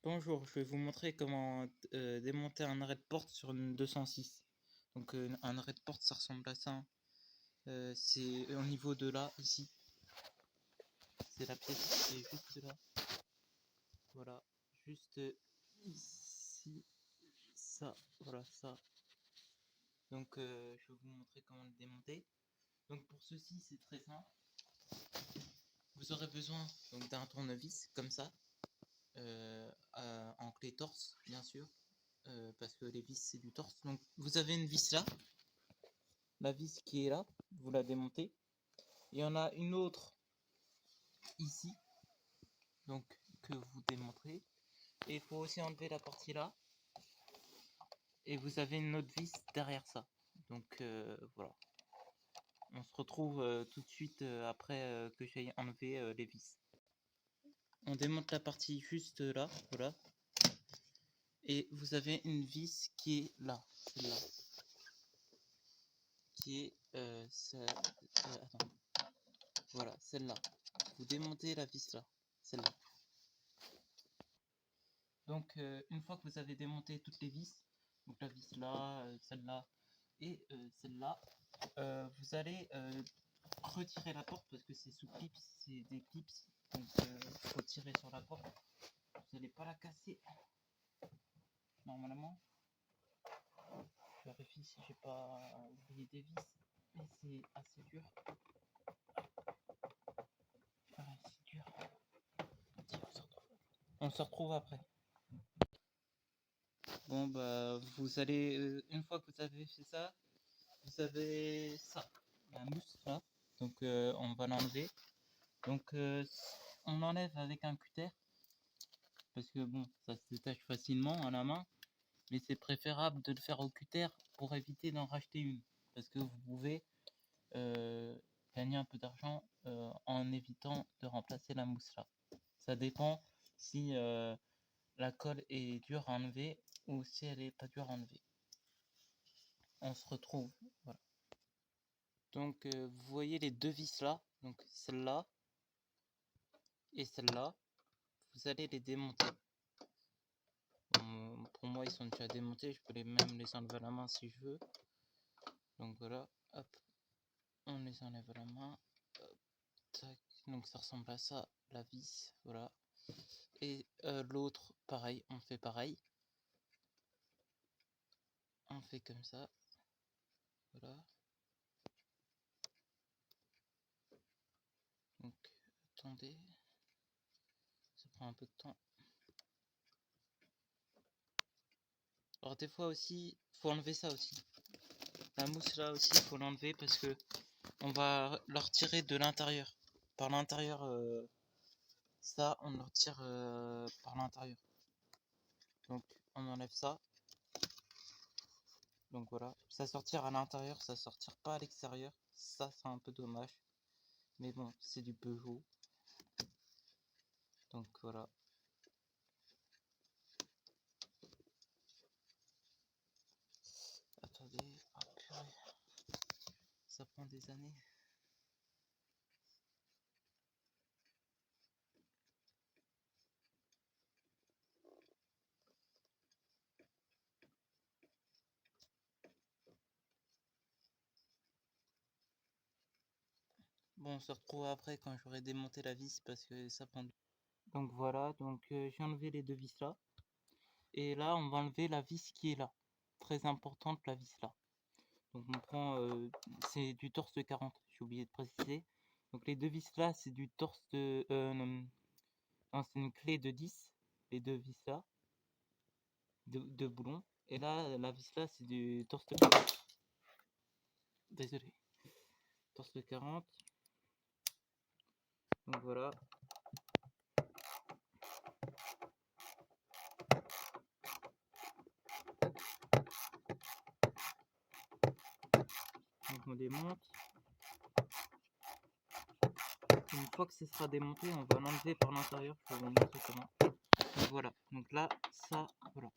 Bonjour, je vais vous montrer comment démonter un arrêt de porte sur une 206. Donc un arrêt de porte, ça ressemble à ça. C'est au niveau de là, ici. C'est la pièce qui est juste là. Voilà, juste ici, ça, voilà ça. Donc je vais vous montrer comment le démonter. Donc pour ceci, c'est très simple. Vous aurez besoin d'un tournevis comme ça, en clé torse, bien sûr. Parce que les vis c'est du torse. Donc vous avez une vis là, la vis qui est là, vous la démontez. Il y en a une autre ici, donc que vous démontrez. Et il faut aussi enlever la partie là. Et vous avez une autre vis derrière ça. Donc voilà. On se retrouve tout de suite après que j'aille enlever les vis. On démonte la partie juste là, voilà. Et vous avez une vis qui est là, celle-là. Qui est attends. Voilà, celle-là. Vous démontez la vis là, celle-là. Donc une fois que vous avez démonté toutes les vis, donc la vis là, celle-là et celle-là, vous allez retirer la porte parce que c'est sous clips, c'est des clips, donc il faut tirer sur la porte. Vous n'allez pas la casser normalement. Je vérifie si j'ai pas oublié des vis, mais c'est assez dur. Ouais, c'est dur. On se retrouve après. Bon bah vous allez, une fois que vous avez fait ça, vous avez ça, la mousse là, donc on va l'enlever. Donc on enlève avec un cutter, parce que bon, ça se détache facilement à la main, mais c'est préférable de le faire au cutter pour éviter d'en racheter une, parce que vous pouvez gagner un peu d'argent en évitant de remplacer la mousse là. Ça dépend si la colle est dure à enlever ou si elle est pas dure à enlever. On se retrouve, voilà. Donc vous voyez les deux vis là, donc celle-là et celle-là, vous allez les démonter. Pour moi ils sont déjà démontés, je peux même les enlever à la main si je veux. Donc voilà, hop, on les enlève à la main, hop, tac. Donc ça ressemble à ça, la vis, voilà. Et l'autre, pareil, on fait pareil. On fait comme ça, voilà. Donc attendez, ça prend un peu de temps. Alors des fois aussi, faut enlever ça aussi. La mousse là aussi, faut l'enlever parce que on va le retirer de l'intérieur. Par l'intérieur, ça, on le retire par l'intérieur. Donc on enlève ça. Donc voilà, ça sortir à l'intérieur, ça sortir pas à l'extérieur. Ça, c'est un peu dommage. Mais bon, c'est du Peugeot. Donc voilà. Attendez, oh, purée. Ça prend des années. Bon, on se retrouve après quand j'aurai démonté la vis parce que ça prend du... Donc voilà, donc j'ai enlevé les deux vis là. Et là, on va enlever la vis qui est là. Très importante, la vis là. Donc on prend, c'est du torse de 40, j'ai oublié de préciser. Donc les deux vis là, c'est du torse de... non, c'est une clé de 10, les deux vis là, de boulons. Et là, la vis là, c'est du torse de 40. Désolé. Torse de 40. Donc voilà. Donc on démonte. Une fois que ce sera démonté, on va l'enlever par l'intérieur. Je vais vous montrer comment. Donc voilà. Donc là, ça, voilà.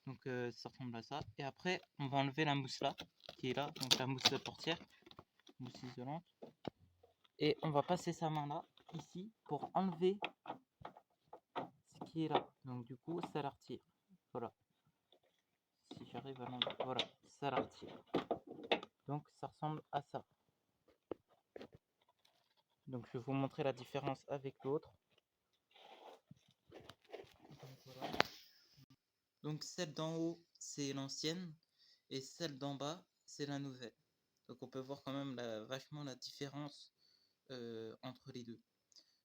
Donc ça ressemble à ça. Et après, on va enlever la mousse là, qui est là. Donc la mousse de portière, mousse isolante. Et on va passer sa main là, ici, pour enlever qui est là. Donc du coup, ça la retire. Voilà. Si j'arrive à l'enlever, voilà, ça la retire. Donc ça ressemble à ça. Donc je vais vous montrer la différence avec l'autre. Donc, voilà. Donc celle d'en haut, c'est l'ancienne, et celle d'en bas, c'est la nouvelle. Donc on peut voir quand même vachement la différence entre les deux.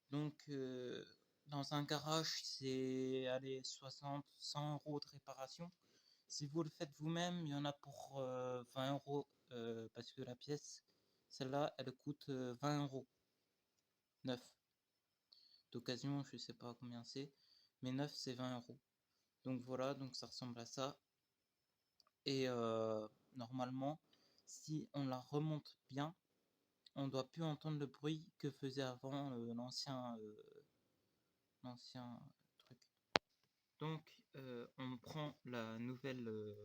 Donc dans un garage, c'est 60-100 € de réparation. Si vous le faites vous-même, il y en a pour 20 € parce que la pièce, celle-là, elle coûte 20 € neuf. D'occasion, je sais pas combien c'est, mais neuf c'est 20 €. Donc voilà, donc ça ressemble à ça. Et normalement, si on la remonte bien, on doit plus entendre le bruit que faisait avant l'ancien truc. Donc on prend la nouvelle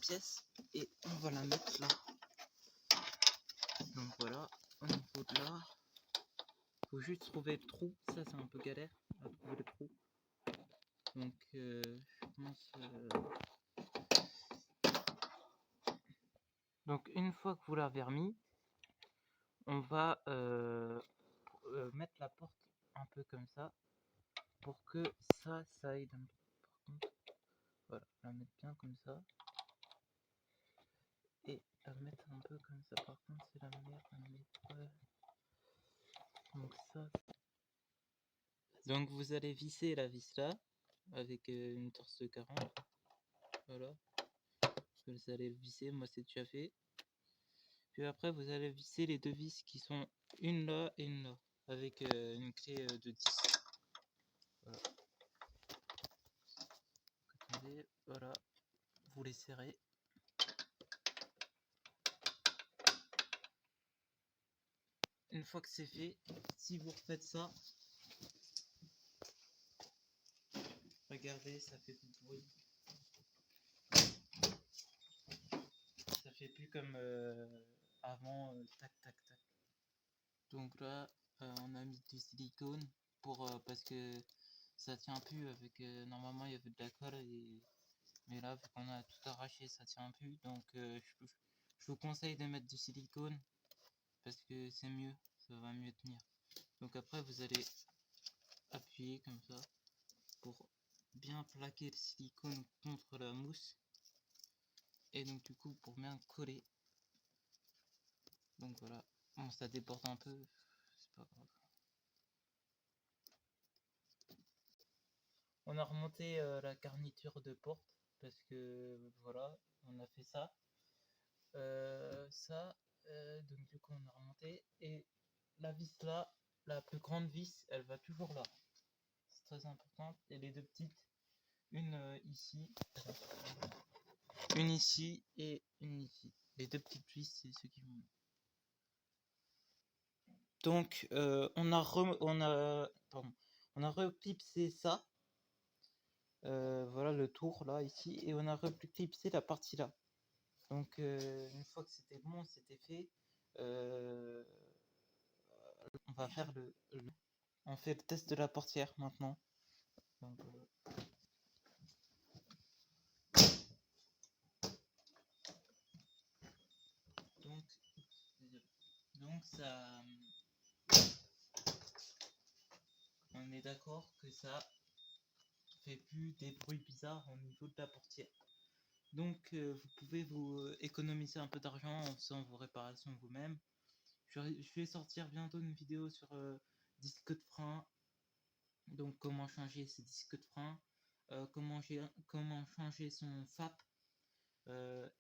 pièce et on va la mettre là. Donc voilà, au niveau de là, faut juste trouver le trou. Ça c'est un peu galère à trouver le trou. Donc je pense. Donc une fois que vous l'avez remis, on va mettre la porte un peu comme ça pour que ça aille dans le trou. Par contre, voilà, la mettre bien comme ça et la mettre un peu comme ça. Par contre, c'est la manière de mettre. Donc ça. Donc vous allez visser la vis là avec une torse de 40. Voilà. Vous allez le visser, moi c'est déjà fait. Puis après vous allez visser les deux vis qui sont une là et une là avec une clé de 10. Voilà. Attendez, voilà. Vous les serrez. Une fois que c'est fait, si vous refaites ça, regardez, ça fait plus de bruit. Ça fait plus comme avant, tac tac tac. Donc là, on a mis du silicone pour parce que ça tient plus avec. Normalement, il y avait de la colle mais là, vu qu'on a tout arraché, ça tient plus. Donc, je vous conseille de mettre du silicone parce que c'est mieux, ça va mieux tenir. Donc après, vous allez appuyer comme ça pour bien plaquer le silicone contre la mousse et donc du coup pour bien coller. Donc voilà, bon ça déborde un peu, c'est pas grave. On a remonté la garniture de porte parce que voilà, on a fait ça. Donc du coup on a remonté et la vis là, la plus grande vis, elle va toujours là. C'est très important. Et les deux petites, une ici et une ici. Les deux petites vis, c'est ceux qui vont. Donc on a reclipsé ça. Voilà le tour là ici et on a reclipsé la partie là. Donc une fois que c'était bon, c'était fait. On va faire on fait le test de la portière maintenant. Donc, donc ça, on est d'accord que ça fait plus des bruits bizarres au niveau de la portière. Donc vous pouvez vous économiser un peu d'argent en faisant vos réparations vous-même. Je vais sortir bientôt une vidéo sur disque de frein. Donc comment changer ses disques de frein, comment changer son FAP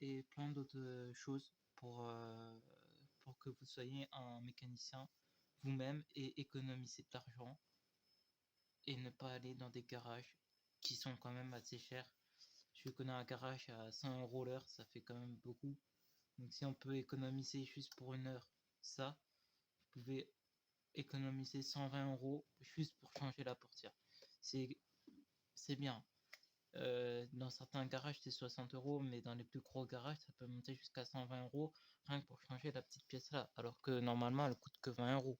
et plein d'autres choses pour que vous soyez un mécanicien vous-même et économiser de l'argent et ne pas aller dans des garages qui sont quand même assez chers. Je connais un garage à 100 € l'heure, ça fait quand même beaucoup. Donc si on peut économiser juste pour une heure ça, vous pouvez économiser 120 € juste pour changer la portière. C'est bien. Dans certains garages c'est 60 €, mais dans les plus gros garages ça peut monter jusqu'à 120 € rien que pour changer la petite pièce là, alors que normalement elle coûte que 20 €.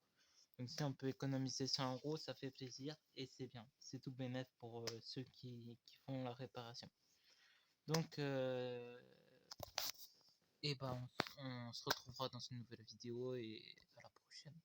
Donc si on peut économiser 100 euros, ça fait plaisir et c'est bien. C'est tout bénef pour ceux qui font la réparation. Donc, et ben, on se retrouvera dans une nouvelle vidéo et à la prochaine.